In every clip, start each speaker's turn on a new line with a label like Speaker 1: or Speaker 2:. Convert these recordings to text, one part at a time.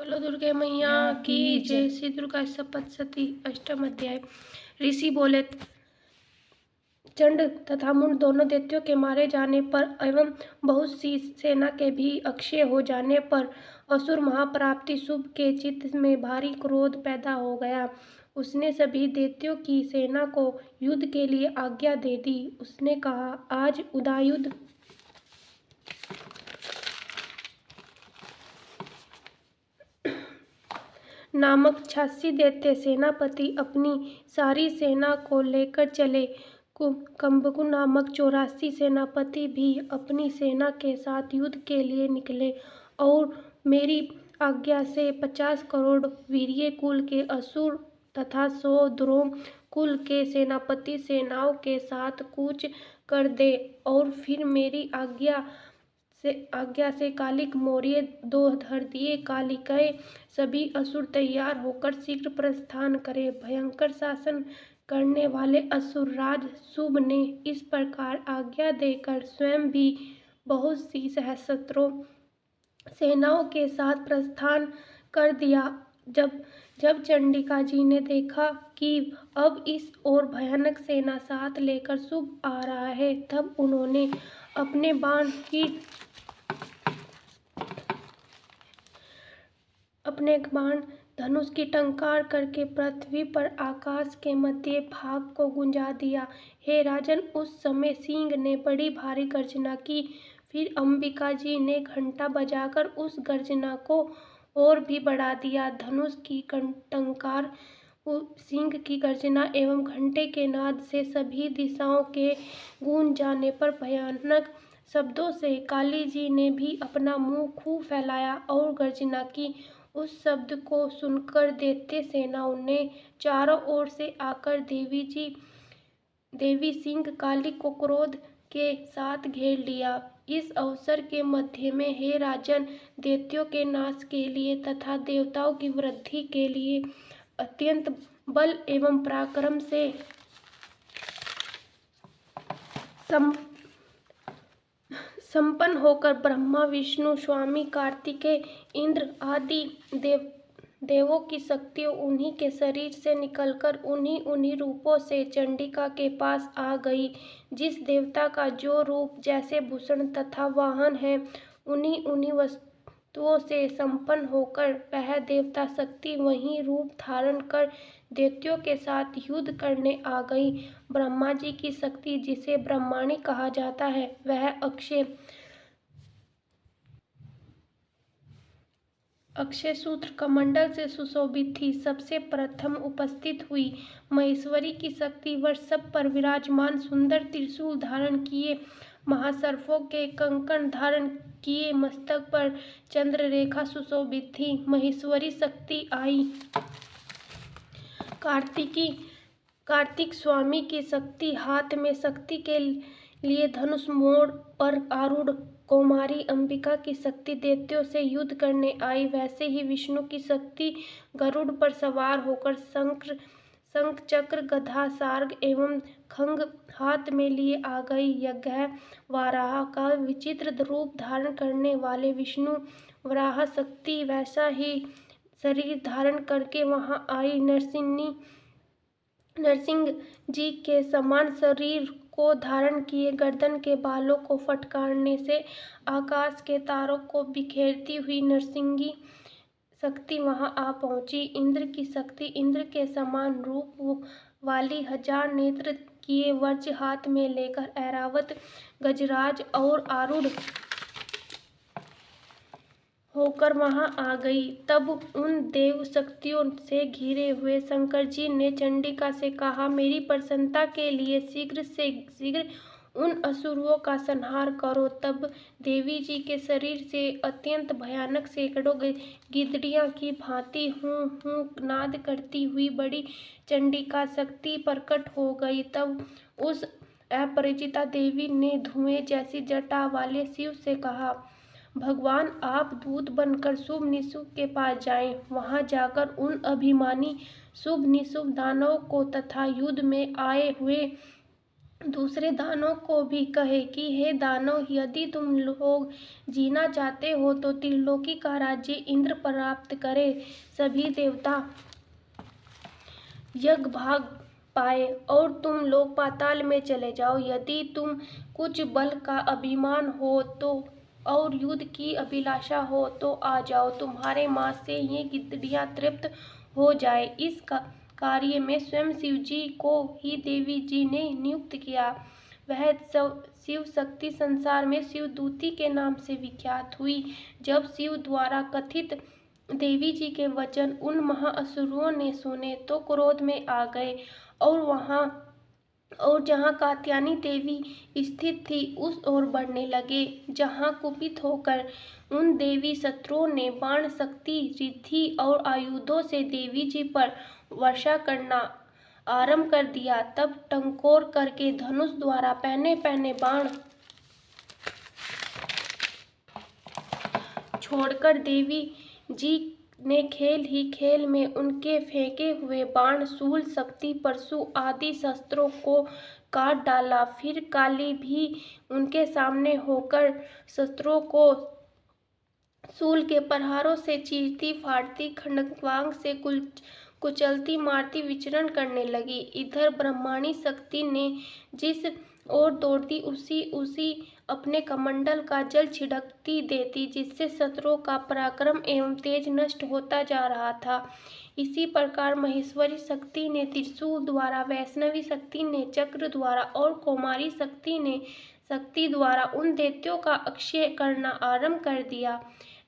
Speaker 1: बोलो दुर्गे मैया की जय। श्री दुर्गा सप्तशती अष्टम अध्याय। ऋषि बोले, चंड तथा मुंड दोनों दैत्यों के मारे जाने पर एवं बहुत सी सेना के भी अक्षय हो जाने पर असुर महाप्राप्ति शुभ के चित्त में भारी क्रोध पैदा हो गया। उसने सभी दैत्यों की सेना को युद्ध के लिए आज्ञा दे दी। उसने कहा, आज उदायुध नामक 86 दैत्य सेनापति अपनी सारी सेना को लेकर चले। कंबकु नामक 84 सेनापति भी अपनी सेना के साथ युद्ध के लिए निकले और मेरी आज्ञा से 50 करोड़ वीर्य कुल के असुर तथा 100 द्रोण कुल के सेनापति सेनाओं के साथ कूच कर दे और फिर मेरी आज्ञा से कालिक मौर्य 2 हृदय कालिकाएं सभी असुर तैयार होकर शीघ्र प्रस्थान करें। भयंकर शासन करने वाले असुरराज शुभ ने इस प्रकार आज्ञा देकर स्वयं भी बहुत सी सहस्त्रों सेनाओं के साथ प्रस्थान कर दिया। जब चंडिका जी ने देखा कि अब इस और भयानक सेना साथ लेकर शुभ आ रहा है, तब उन्होंने अपने बाण धनुष की टंकार करके पृथ्वी पर आकाश के मध्य भाग को गुंजा दिया। हे राजन, उस समय सिंह ने बड़ी भारी गर्जना की। फिर अंबिका जी ने घंटा बजाकर उस गर्जना को और भी बढ़ा दिया। धनुष की टंकार, सिंह की गर्जना एवं घंटे के नाद से सभी दिशाओं के गूंज जाने पर भयानक शब्दों से काली जी ने भी अपना मुंह खूब फैलाया और गर्जना की। उस शब्द को सुनकर दैत्य सेनाओं ने चारों ओर से आकर देवी सिंह काली को क्रोध के साथ घेर लिया। इस अवसर के मध्य में, हे राजन, दैत्यों के नाश के लिए तथा देवताओं की वृद्धि के लिए अत्यंत बल एवं पराक्रम से संपन्न होकर ब्रह्मा, विष्णु, स्वामी कार्तिकेय, इंद्र आदि देवों की शक्ति उन्हीं के शरीर से निकलकर उन्हीं रूपों से चंडिका के पास आ गई। जिस देवता का जो रूप, जैसे भूषण तथा वाहन है, उन्हीं वस्तुओं से संपन्न होकर वह देवता शक्ति वही रूप धारण कर दैत्यों के साथ युद्ध करने आ गई। ब्रह्मा जी की शक्ति, जिसे ब्रह्माणी कहा जाता है, वह अक्षय सूत्र कमंडल से सुशोभित थी। सबसे प्रथम उपस्थित हुई महेश्वरी की शक्ति वृषभ पर विराजमान, सुंदर त्रिशूल धारण किए, महासर्पों के कंकण धारण किए मस्तक पर चंद्र रेखा सुशोभित थी। महेश्वरी शक्ति आई। कार्तिक स्वामी की शक्ति हाथ में शक्ति के लिए धनुष मोड़ पर आरूढ़, कौमारी अंबिका की शक्ति दैत्यों से युद्ध करने आई। वैसे ही विष्णु की शक्ति गरुड़ पर सवार होकर शंख चक्र गदा सार्ग एवं खंग हाथ में लिए आ गई। यज्ञ वाराह का विचित्र रूप धारण करने वाले विष्णु वराह शक्ति वैसा ही शरीर धारण करके वहां आई। नरसिंह जी के समान शरीर को धारण किए, गर्दन के बालों को फटकारने से आकाश के तारों को बिखेरती हुई नरसिंही शक्ति वहां आ पहुंची। इंद्र की शक्ति, इंद्र के समान रूप वाली 1000 नेत्र किए वज्र हाथ में लेकर ऐरावत गजराज और आरूढ़ होकर वहां आ गई। तब उन देव शक्तियों से घिरे हुए शंकर जी ने चंडिका से कहा, मेरी प्रसन्नता के लिए शीघ्र से शीघ्र उन असुरों का संहार करो। तब देवी जी के शरीर से अत्यंत भयानक सैकड़ों गिद्धड़ियों की भांति हूँ नाद करती हुई बड़ी चंडिका शक्ति प्रकट हो गई। तब उस अपरिचिता देवी ने धुएं जैसी जटा वाले शिव से कहा, भगवान, आप दूत बनकर शुभ निशुभ के पास जाएं। वहां जाकर उन अभिमानी शुभ निशुभ दानवों को तथा युद्ध में आए हुए दूसरे दानवों को भी कहे कि हे दानव, यदि तुम लोग जीना चाहते हो तो त्रिलोकी का राज्य इंद्र प्राप्त करे। सभी देवता यज्ञ भाग पाए और तुम लोग पाताल में चले जाओ। यदि तुम कुछ बल का अभिमान हो तो और युद्ध की अभिलाषा हो तो आ जाओ, तुम्हारे मांस से ये गिद्दियां तृप्त हो जाए। इस कार्य में स्वयं शिव जी को ही देवी जी ने नियुक्त किया। वह शिव शक्ति संसार में शिवदूती के नाम से विख्यात हुई। जब शिव द्वारा कथित देवी जी के वचन उन महाअसुरों ने सुने तो क्रोध में आ गए और जहाँ कात्यायनी देवी स्थित थी उस ओर बढ़ने लगे। जहाँ कुपित होकर उन देवी शत्रुओं ने बाण शक्ति, रिद्धि और आयुधों से देवी जी पर वर्षा करना आरंभ कर दिया, तब टंकोर करके धनुष द्वारा पहने पहने बाण छोड़कर देवी जी ने खेल ही खेल में उनके फेंके हुए बाण, शूल, शक्ति, परशु आदि शस्त्रों को काट डाला। फिर काली भी उनके सामने होकर शस्त्रों को शूल के प्रहारों से चीरती फाड़ती, खंडवांग से कुचलती मारती विचरण करने लगी। इधर ब्रह्माणी शक्ति ने जिस ओर दौड़ती उसी अपने कमंडल का जल छिड़कती देती, जिससे शत्रुओं का पराक्रम एवं तेज नष्ट होता जा रहा था। इसी प्रकार महेश्वरी शक्ति ने त्रिशूल द्वारा, वैष्णवी शक्ति ने चक्र द्वारा और कौमारी शक्ति द्वारा उन दैत्यों का अक्षय करना आरंभ कर दिया।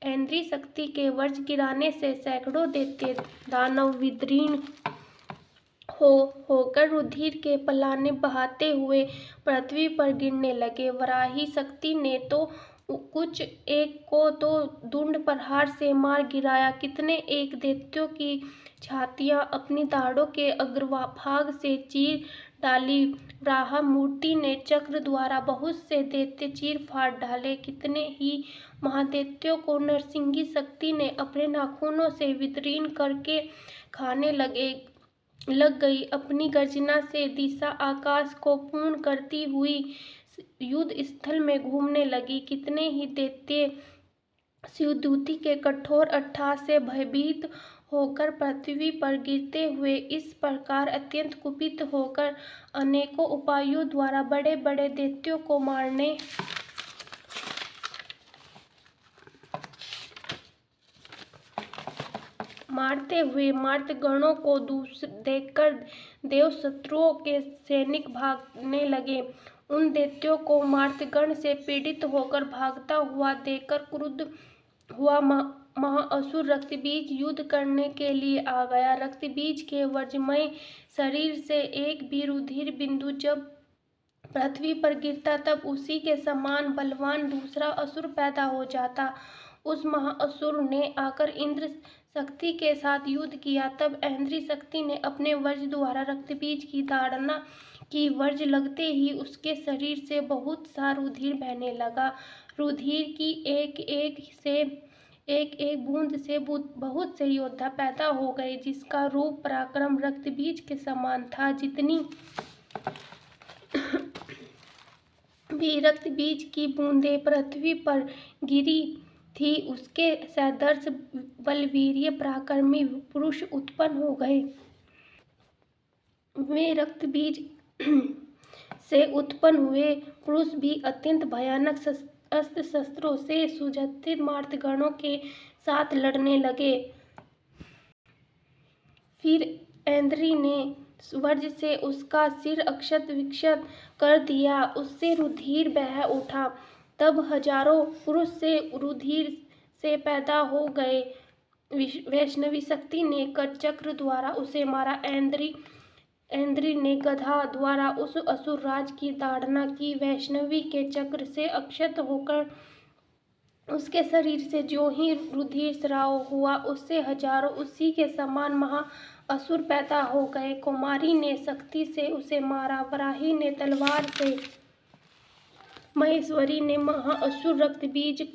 Speaker 1: ऐन्द्री शक्ति के वज्र गिराने से सैकड़ों दैत्य दानव विदीर्ण होकर रुधिर के पलाने बहाते हुए पृथ्वी पर गिरने लगे। वराही शक्ति ने तो कुछ एक को तो दंड प्रहार से मार गिराया, कितने एक दैत्यों की छातियां अपनी दाढ़ों के अग्रभाग से चीर डाली। वराह मूर्ति ने चक्र द्वारा बहुत से दैत्य चीर फाड़ डाले। कितने ही महादैत्यों को नरसिंही शक्ति ने अपने नाखूनों से विदीर्ण करके खाने लग गई। अपनी गर्जना से दिशा आकाश को पूर्ण करती हुई युद्ध स्थल में घूमने लगी। कितने ही दैत्य शिवदूती के कठोर अट्टहास से भयभीत होकर पृथ्वी पर गिरते हुए इस प्रकार अत्यंत कुपित होकर अनेकों उपायों द्वारा बड़े बड़े दैत्यों को मारते हुए मार्तगणों को देखकर देव शत्रुओं के सैनिक भागने लगे। उन दैत्यों को मार्तगण से पीड़ित होकर भागता हुआ देखकर क्रुद्ध हुआ महाअसुर रक्तबीज युद्ध करने के लिए आ गया। रक्तबीज के वज्रमय शरीर से एक भी रुधिर बिंदु जब पृथ्वी पर गिरता तब उसी के समान बलवान दूसरा असुर पैदा हो जाता। उस महाअसुर ने आकर इंद्र शक्ति के साथ युद्ध किया। तब ऐन्द्री शक्ति ने अपने वज्र द्वारा रक्तबीज की ताड़ना की। वज्र लगते ही उसके शरीर से बहुत सा रुधिर बहने लगा। रुधिर की एक एक बूंद से बहुत से योद्धा पैदा हो गए, जिसका रूप पराक्रम रक्तबीज के समान था। जितनी भी रक्तबीज की बूंदें पृथ्वी पर गिरी थी, उसके सदृश बलवीर्य पराक्रमी पुरुष उत्पन्न हो गए। वे रक्तबीज से उत्पन्न हुए पुरुष भी अत्यंत भयानक अस्त्र शस्त्रों से सुसज्जित मार्तगणों के साथ लड़ने लगे। फिर ऐन्द्री ने वज्र से उसका सिर अक्षत विक्षत कर दिया, उससे रुधिर बह उठा। तब हजारों पुरुष से रुधिर से पैदा हो गए। वैष्णवी शक्ति ने चक्र द्वारा उसे मारा। ऐन्द्री ने गदा द्वारा उस असुर राज की ताड़ना की। वैष्णवी के चक्र से अक्षत होकर उसके शरीर से जो ही रुधिर स्राव हुआ, उससे हजारों उसी के समान महाअसुर पैदा हो गए। कुमारी ने शक्ति से उसे मारा। वराही ने तलवार से, महेश्वरी ने महाअसुर रक्तबीज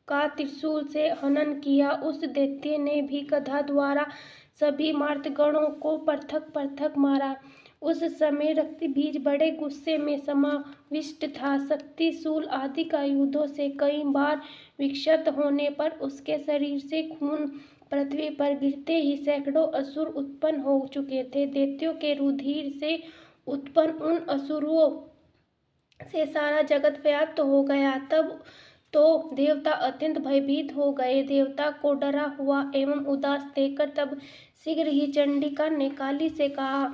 Speaker 1: का त्रिशूल से हनन किया। उस दैत्य ने भी गदा द्वारा सभी मार्तगणों को पृथक पृथक मारा। उस समय रक्तबीज बड़े गुस्से में समाविष्ट था। शक्ति, शूल आदि का युद्धों से कई बार विक्षत होने पर उसके शरीर से खून पृथ्वी पर गिरते ही सैकड़ों असुर उत्पन्न हो चुके थे। दैत्यों के रुधिर से उत्पन्न उन असुरों से सारा जगत व्याप्त हो गया। तब तो देवता अत्यंत भयभीत हो गए। देवता को डरा हुआ एवं उदास देखकर तब शीघ्र ही चंडिका ने काली से कहा,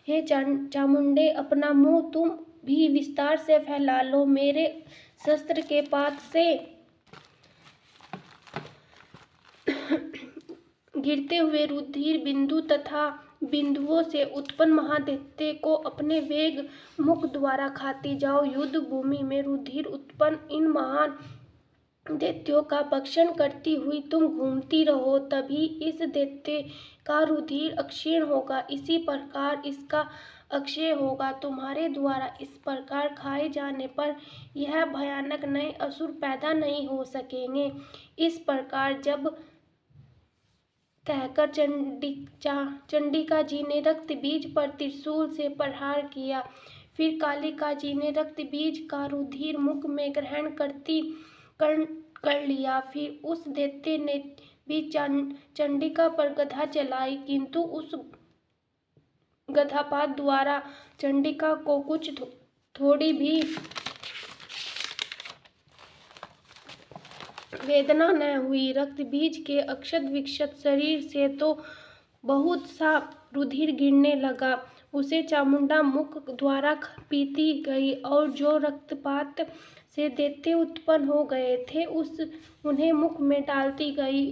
Speaker 1: हे चामुंडे, अपना मुंह तुम भी विस्तार से फैला लो। मेरे शस्त्र के पात से गिरते हुए रुधिर बिंदु तथा बिंदुओं से उत्पन्न महादैत्य को अपने वेग मुख द्वारा खाती जाओ। युद्ध भूमि में रुधिर उत्पन्न इन महान दैत्यों का भक्षण करती हुई तुम घूमती रहो, तभी इस दैत्य का रुधिर अक्षीण होगा। इसी प्रकार इसका अक्षय होगा। तुम्हारे द्वारा इस प्रकार खाए जाने पर यह भयानक नए असुर पैदा नहीं हो सकेंगे। इस प्रकार जब कहकर चंडिका जी ने रक्त बीज पर त्रिशूल से प्रहार किया। फिर कालिका जी ने रक्त बीज का रुधिर मुख में ग्रहण कर लिया। फिर उस दैत्य ने भी चंडिका पर गदा चलाई, किंतु उस गदापात द्वारा चंडिका को कुछ थोड़ी भी वेदना न हुई। रक्त बीज के अक्षत विक्षत शरीर से तो बहुत सा रुधिर गिरने लगा। उसे चामुंडा मुख द्वारा पीती गई और जो रक्तपात से दैत्य उत्पन्न हो गए थे उन्हें मुख में डालती गई।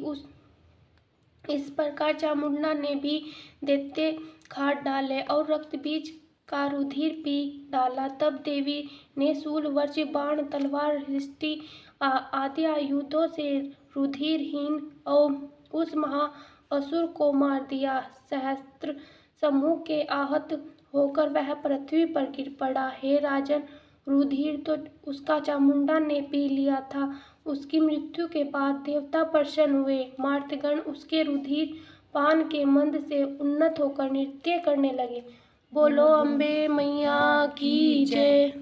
Speaker 1: इस प्रकार चामुंडा ने भी दैत्य खाट डाले और रक्त बीज का रुधिर पी डाला। तब देवी ने शूल, वज्र, बाण, तलवार, हृष्टि आदि आयुधों से रुधिरहीन और उस महा असुर को मार दिया। सहस्त्र समूह के आहत होकर वह पृथ्वी पर गिर पड़ा। हे राजन, रुधिर तो उसका चामुंडा ने पी लिया था। उसकी मृत्यु के बाद देवता प्रसन्न हुए। मार्तगण उसके रुधिर पान के मंद से उन्नत होकर नृत्य करने लगे। बोलो अम्बे मैया की जय।